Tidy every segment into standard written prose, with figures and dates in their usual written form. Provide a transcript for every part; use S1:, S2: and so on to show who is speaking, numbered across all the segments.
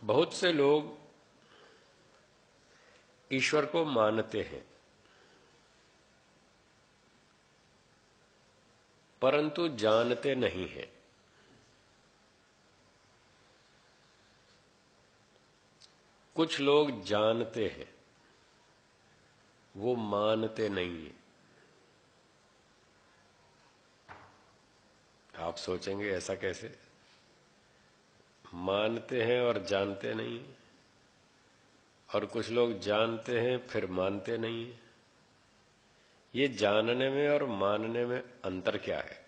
S1: बहुत से लोग ईश्वर को मानते हैं, परंतु जानते नहीं हैं। कुछ लोग जानते हैं, वो मानते नहीं हैं। आप सोचेंगे ऐसा कैसे? मानते हैं और जानते नहीं हैं, और कुछ लोग जानते हैं फिर मानते नहीं हैं। ये जानने में और मानने में अंतर क्या है?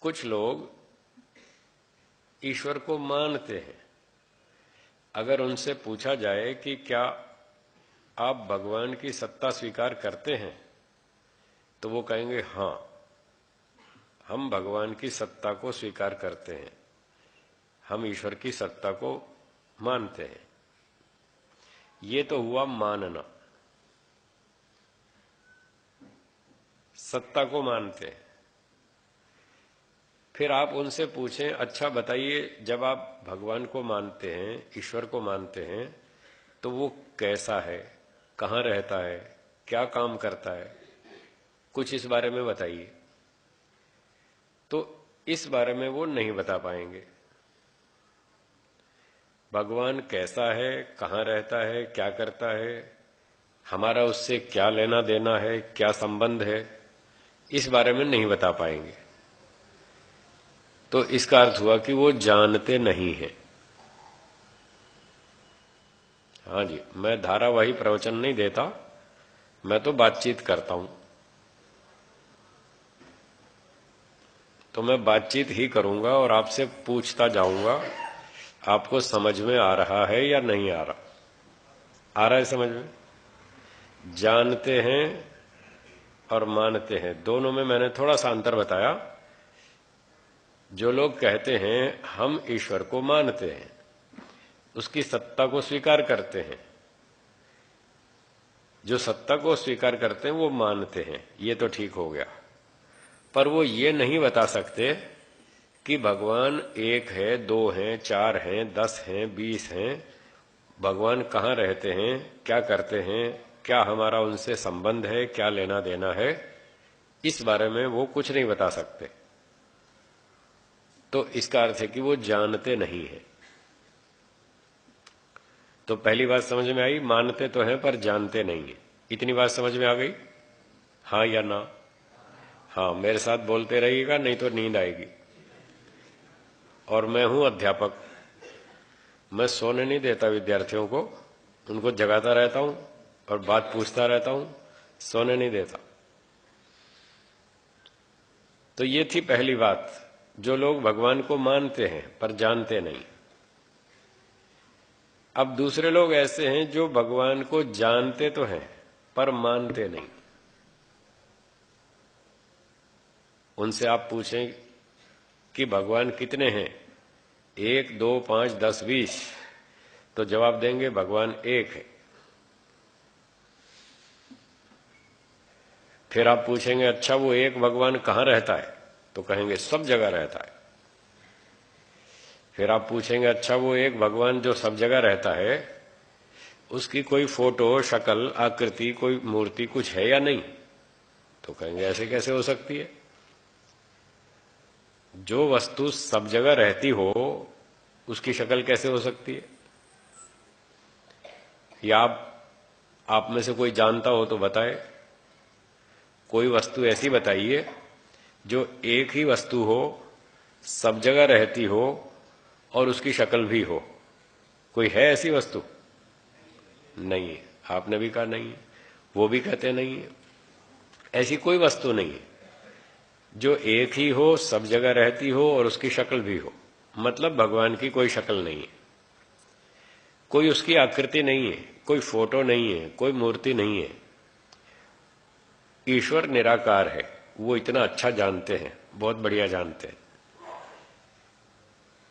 S1: कुछ लोग ईश्वर को मानते हैं। अगर उनसे पूछा जाए कि क्या आप भगवान की सत्ता स्वीकार करते हैं, तो वो कहेंगे हां, हम भगवान की सत्ता को स्वीकार करते हैं, हम ईश्वर की सत्ता को मानते हैं। ये तो हुआ मानना, सत्ता को मानते हैं। फिर आप उनसे पूछें, अच्छा बताइए, जब आप भगवान को मानते हैं, ईश्वर को मानते हैं, तो वो कैसा है, कहाँ रहता है, क्या काम करता है, कुछ इस बारे में बताइए। तो इस बारे में वो नहीं बता पाएंगे। भगवान कैसा है, कहाँ रहता है, क्या करता है, हमारा उससे क्या लेना देना है, क्या संबंध है, इस बारे में नहीं बता पाएंगे। तो इसका अर्थ हुआ कि वो जानते नहीं हैं। हाँ जी, मैं धारावाही प्रवचन नहीं देता, मैं तो बातचीत करता हूं। तो मैं बातचीत ही करूंगा और आपसे पूछता जाऊंगा, आपको समझ में आ रहा है या नहीं आ रहा? आ रहा है समझ में? जानते हैं और मानते हैं, दोनों में मैंने थोड़ा सा अंतर बताया। जो लोग कहते हैं हम ईश्वर को मानते हैं, उसकी सत्ता को स्वीकार करते हैं, जो सत्ता को स्वीकार करते हैं वो मानते हैं, ये तो ठीक हो गया। पर वो ये नहीं बता सकते कि भगवान एक है, दो हैं, चार हैं, 10 हैं, 20 हैं, भगवान कहाँ रहते हैं, क्या करते हैं, क्या हमारा उनसे संबंध है, क्या लेना देना है, इस बारे में वो कुछ नहीं बता सकते। तो इसका अर्थ है कि वो जानते नहीं है। तो पहली बात समझ में आई, मानते तो हैं पर जानते नहीं है। इतनी बात समझ में आ गई? हाँ या ना? हाँ, मेरे साथ बोलते रहिएगा, नहीं तो नींद आएगी। और मैं हूं अध्यापक, मैं सोने नहीं देता विद्यार्थियों को, उनको जगाता रहता हूं और बात पूछता रहता हूं, सोने नहीं देता। तो ये थी पहली बात, जो लोग भगवान को मानते हैं पर जानते नहीं। अब दूसरे लोग ऐसे हैं जो भगवान को जानते तो हैं पर मानते नहीं। उनसे आप पूछें कि भगवान कितने हैं, 1, 2, 5, 10, 20, तो जवाब देंगे भगवान एक है। फिर आप पूछेंगे अच्छा वो एक भगवान कहाँ रहता है, तो कहेंगे सब जगह रहता है। फिर आप पूछेंगे अच्छा वो एक भगवान जो सब जगह रहता है, उसकी कोई फोटो, शक्ल, आकृति, कोई मूर्ति कुछ है या नहीं, तो कहेंगे ऐसे कैसे हो सकती है। जो वस्तु सब जगह रहती हो उसकी शक्ल कैसे हो सकती है? या आप में से कोई जानता हो तो बताए, कोई वस्तु ऐसी बताइए जो एक ही वस्तु हो, सब जगह रहती हो और उसकी शक्ल भी हो। कोई है ऐसी वस्तु? नहीं है। आपने भी कहा नहीं है, वो भी कहते नहीं है। ऐसी कोई वस्तु नहीं है जो एक ही हो, सब जगह रहती हो और उसकी शक्ल भी हो। मतलब भगवान की कोई शक्ल नहीं है, कोई उसकी आकृति नहीं है, कोई फोटो नहीं है, कोई मूर्ति नहीं है। ईश्वर निराकार है, वो इतना अच्छा जानते हैं, बहुत बढ़िया जानते हैं,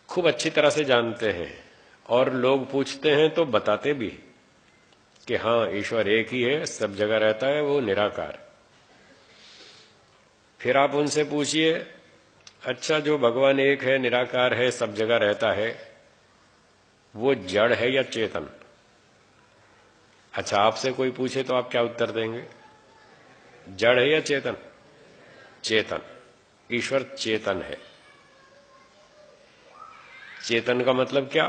S1: खूब अच्छी तरह से जानते हैं। और लोग पूछते हैं तो बताते भी कि हाँ ईश्वर एक ही है, सब जगह रहता है, वो निराकार। फिर आप उनसे पूछिए, अच्छा जो भगवान एक है, निराकार है, सब जगह रहता है, वो जड़ है या चेतन? अच्छा, आपसे कोई पूछे तो आप क्या उत्तर देंगे? जड़ है या चेतन? चेतन। ईश्वर चेतन है। चेतन का मतलब क्या?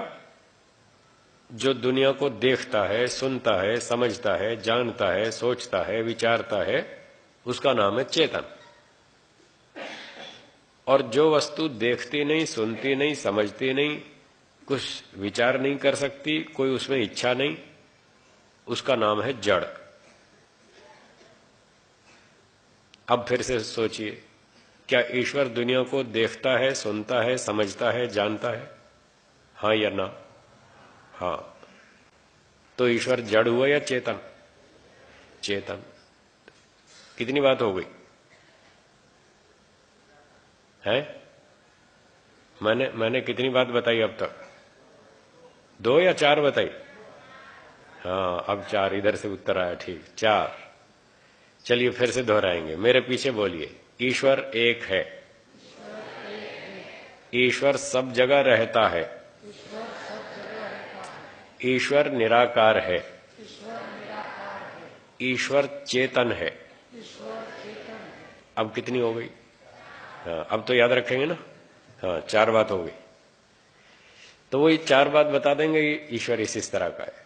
S1: जो दुनिया को देखता है, सुनता है, समझता है, जानता है, सोचता है, विचारता है, उसका नाम है चेतन। और जो वस्तु देखती नहीं, सुनती नहीं, समझती नहीं, कुछ विचार नहीं कर सकती, कोई उसमें इच्छा नहीं, उसका नाम है जड़। अब फिर से सोचिए, क्या ईश्वर दुनिया को देखता है, सुनता है, समझता है, जानता है? हाँ या ना? हाँ। तो ईश्वर जड़ हुआ या चेतन? चेतन। कितनी बात हो गई है? मैंने कितनी बात बताई अब तक? 2 या 4 बताई? हाँ, अब 4 इधर से उत्तर आया। ठीक, 4। चलिए फिर से दोहराएंगे, मेरे पीछे बोलिए। ईश्वर एक है, ईश्वर सब जगह रहता है, ईश्वर निराकार है, ईश्वर चेतन है। अब कितनी हो गई? हाँ, अब तो याद रखेंगे ना? हाँ, 4 बात हो गई। तो वही 4 बात बता देंगे, ईश्वर इस तरह का है।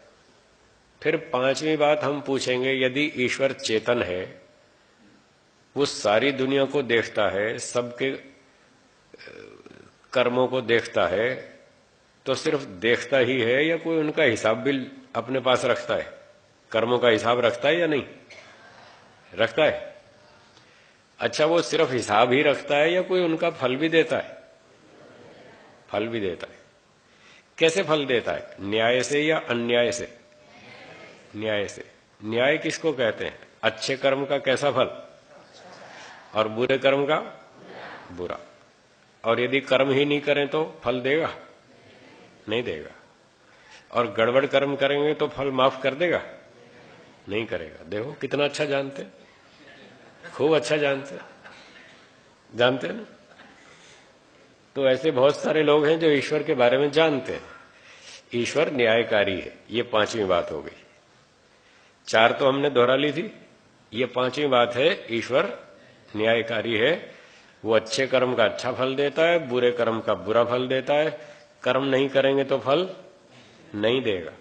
S1: फिर 5वीं बात हम पूछेंगे, यदि ईश्वर चेतन है, वो सारी दुनिया को देखता है, सबके कर्मों को देखता है, तो सिर्फ देखता ही है या कोई उनका हिसाब भी अपने पास रखता है? कर्मों का हिसाब रखता है या नहीं रखता है? अच्छा, वो सिर्फ हिसाब ही रखता है या कोई उनका फल भी देता है? फल भी देता है। कैसे फल देता है? न्याय से या अन्याय से? न्याय से। न्याय किसको कहते हैं? अच्छे कर्म का कैसा फल और बुरे कर्म का बुरा। और यदि कर्म ही नहीं करें तो फल देगा? नहीं देगा। और गड़बड़ कर्म करेंगे तो फल माफ कर देगा? नहीं करेगा। देखो कितना अच्छा जानते, खूब अच्छा जानते हैं ना। तो ऐसे बहुत सारे लोग हैं जो ईश्वर के बारे में जानते हैं। ईश्वर न्यायकारी है, ये 5वीं बात हो गई। 4 तो हमने दोहरा ली थी, ये 5वीं बात है, ईश्वर न्यायकारी है। वो अच्छे कर्म का अच्छा फल देता है, बुरे कर्म का बुरा फल देता है। कर्म नहीं करेंगे तो फल नहीं देगा,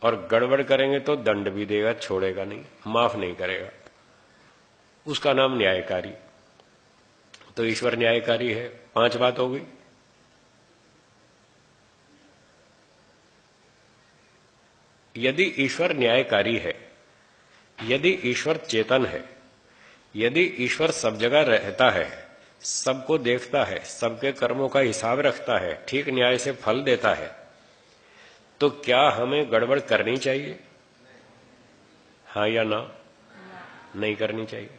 S1: और गड़बड़ करेंगे तो दंड भी देगा, छोड़ेगा नहीं, माफ नहीं करेगा। उसका नाम न्यायकारी। तो ईश्वर न्यायकारी है। 5 बात हो गई। यदि ईश्वर न्यायकारी है, यदि ईश्वर चेतन है, यदि ईश्वर सब जगह रहता है, सबको देखता है, सबके कर्मों का हिसाब रखता है, ठीक न्याय से फल देता है, तो क्या हमें गड़बड़ करनी चाहिए? हाँ या ना? नहीं करनी चाहिए।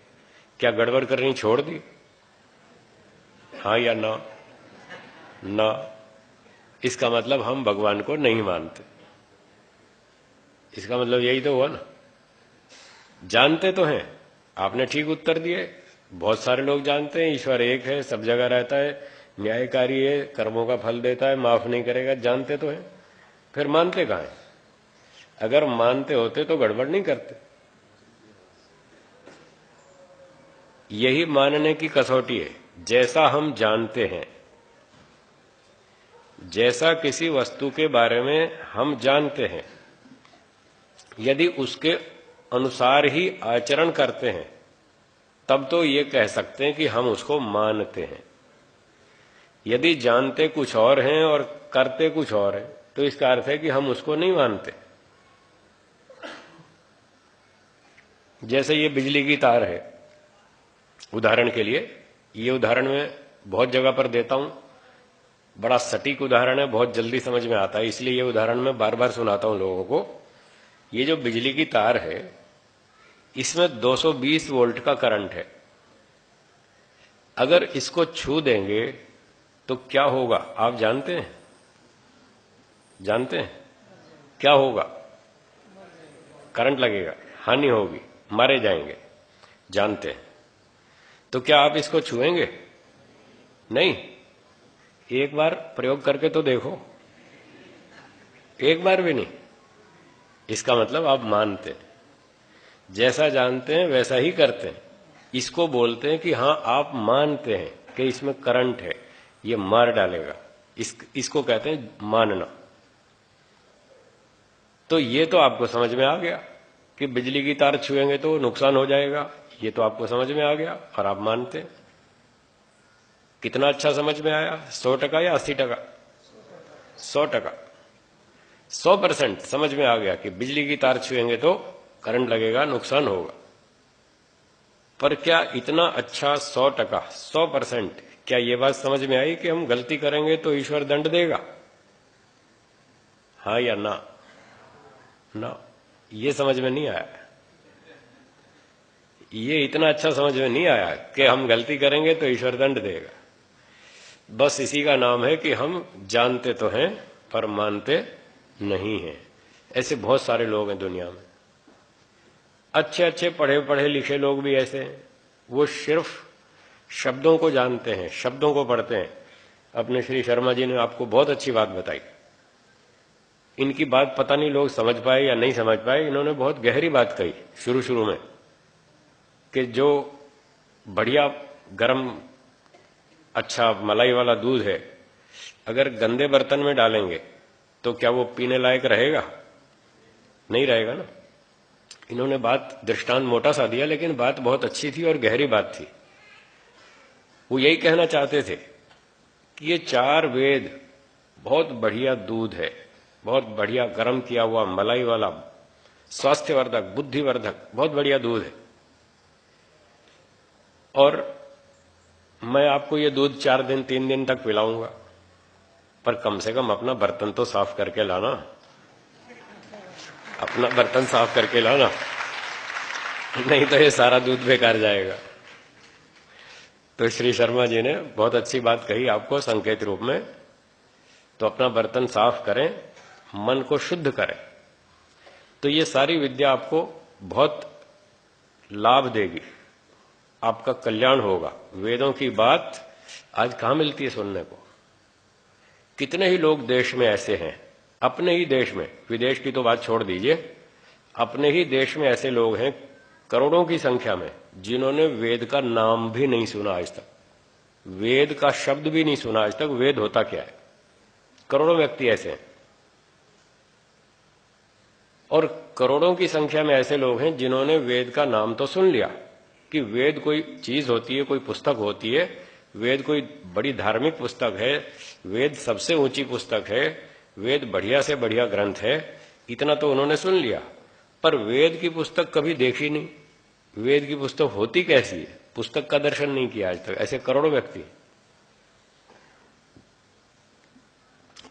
S1: क्या गड़बड़ करनी छोड़ दी? हाँ या ना? ना। इसका मतलब हम भगवान को नहीं मानते। इसका मतलब यही तो हुआ ना। जानते तो हैं, आपने ठीक उत्तर दिए। बहुत सारे लोग जानते हैं ईश्वर एक है, सब जगह रहता है, न्यायकारी है, कर्मों का फल देता है, माफ नहीं करेगा। जानते तो हैं, फिर मानते कहां हैं? अगर मानते होते तो गड़बड़ नहीं करते। यही मानने की कसौटी है। जैसा हम जानते हैं, जैसा किसी वस्तु के बारे में हम जानते हैं, यदि उसके अनुसार ही आचरण करते हैं, तब तो ये कह सकते हैं कि हम उसको मानते हैं। यदि जानते कुछ और हैं और करते कुछ और है, तो इसका अर्थ है कि हम उसको नहीं मानते। जैसे ये बिजली की तार है, उदाहरण के लिए, ये उदाहरण मैं बहुत जगह पर देता हूं, बड़ा सटीक उदाहरण है, बहुत जल्दी समझ में आता है, इसलिए ये उदाहरण मैं बार बार सुनाता हूं लोगों को। ये जो बिजली की तार है, इसमें 220 वोल्ट का करंट है। अगर इसको छू देंगे तो क्या होगा? आप जानते हैं? जानते हैं क्या होगा? करंट लगेगा, हानि होगी, मारे जाएंगे। जानते हैं। तो क्या आप इसको छुएंगे? नहीं। एक बार प्रयोग करके तो देखो, एक बार भी नहीं। इसका मतलब आप मानते हैं, जैसा जानते हैं वैसा ही करते हैं। इसको बोलते हैं कि हां आप मानते हैं कि इसमें करंट है, ये मार डालेगा। इसको कहते हैं मानना। तो ये तो आपको समझ में आ गया कि बिजली की तार छुएंगे तो नुकसान हो जाएगा, ये तो आपको समझ में आ गया और आप मानते हैं। कितना अच्छा समझ में आया? 100% या 80%? 100%। 100% समझ में आ गया कि बिजली की तार छुएंगे तो करंट लगेगा, नुकसान होगा। पर क्या इतना अच्छा 100%, 100%, क्या ये बात समझ में आई कि हम गलती करेंगे तो ईश्वर दंड देगा? हाँ या ना? ना, ये समझ में नहीं आया। ये इतना अच्छा समझ में नहीं आया कि हम गलती करेंगे तो ईश्वर दंड देगा। बस इसी का नाम है कि हम जानते तो हैं पर मानते नहीं हैं। ऐसे बहुत सारे लोग हैं दुनिया में। अच्छे अच्छे पढ़े पढ़े लिखे लोग भी ऐसे हैं, वो सिर्फ शब्दों को जानते हैं, शब्दों को पढ़ते हैं। अपने श्री शर्मा जी ने आपको बहुत अच्छी बात बताई। इनकी बात पता नहीं लोग समझ पाए या नहीं समझ पाए, इन्होंने बहुत गहरी बात कही शुरू शुरू में कि जो बढ़िया गरम अच्छा मलाई वाला दूध है, अगर गंदे बर्तन में डालेंगे तो क्या वो पीने लायक रहेगा? नहीं रहेगा ना। इन्होंने बात दृष्टांत मोटा सा दिया, लेकिन बात बहुत अच्छी थी और गहरी बात थी। वो यही कहना चाहते थे कि ये 4 वेद बहुत बढ़िया दूध है, बहुत बढ़िया गर्म किया हुआ मलाई वाला, स्वास्थ्यवर्धक, बुद्धिवर्धक, बहुत बढ़िया दूध है। और मैं आपको ये दूध 4 दिन 3 दिन तक पिलाऊंगा, पर कम से कम अपना बर्तन तो साफ करके लाना, अपना बर्तन साफ करके लाना, नहीं तो ये सारा दूध बेकार जाएगा। तो श्री शर्मा जी ने बहुत अच्छी बात कही आपको संकेत रूप में। तो अपना बर्तन साफ करें, मन को शुद्ध करें, तो ये सारी विद्या आपको बहुत लाभ देगी, आपका कल्याण होगा। वेदों की बात आज कहां मिलती है सुनने को? कितने ही लोग देश में ऐसे हैं, अपने ही देश में, विदेश की तो बात छोड़ दीजिए, अपने ही देश में ऐसे लोग हैं करोड़ों की संख्या में, जिन्होंने वेद का नाम भी नहीं सुना आज तक, वेद का शब्द भी नहीं सुना आज तक। वेद होता क्या है? करोड़ों व्यक्ति ऐसे हैं। और करोड़ों की संख्या में ऐसे लोग हैं जिन्होंने वेद का नाम तो सुन लिया कि वेद कोई चीज होती है, कोई पुस्तक होती है, वेद कोई बड़ी धार्मिक पुस्तक है, वेद सबसे ऊंची पुस्तक है, वेद बढ़िया से बढ़िया ग्रंथ है, इतना तो उन्होंने सुन लिया। पर वेद की पुस्तक कभी देखी नहीं, वेद की पुस्तक होती कैसी है, पुस्तक का दर्शन नहीं किया आज तक। ऐसे करोड़ों व्यक्ति।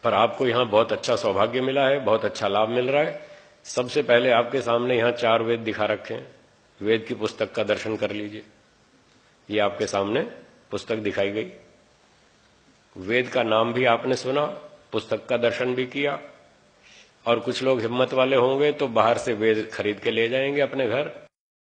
S1: पर आपको यहां बहुत अच्छा सौभाग्य मिला है, बहुत अच्छा लाभ मिल रहा है। सबसे पहले आपके सामने यहां 4 वेद दिखा रखे हैं, वेद की पुस्तक का दर्शन कर लीजिए। ये आपके सामने पुस्तक दिखाई गई, वेद का नाम भी आपने सुना, पुस्तक का दर्शन भी किया। और कुछ लोग हिम्मत वाले होंगे तो बाहर से वेद खरीद के ले जाएंगे अपने घर,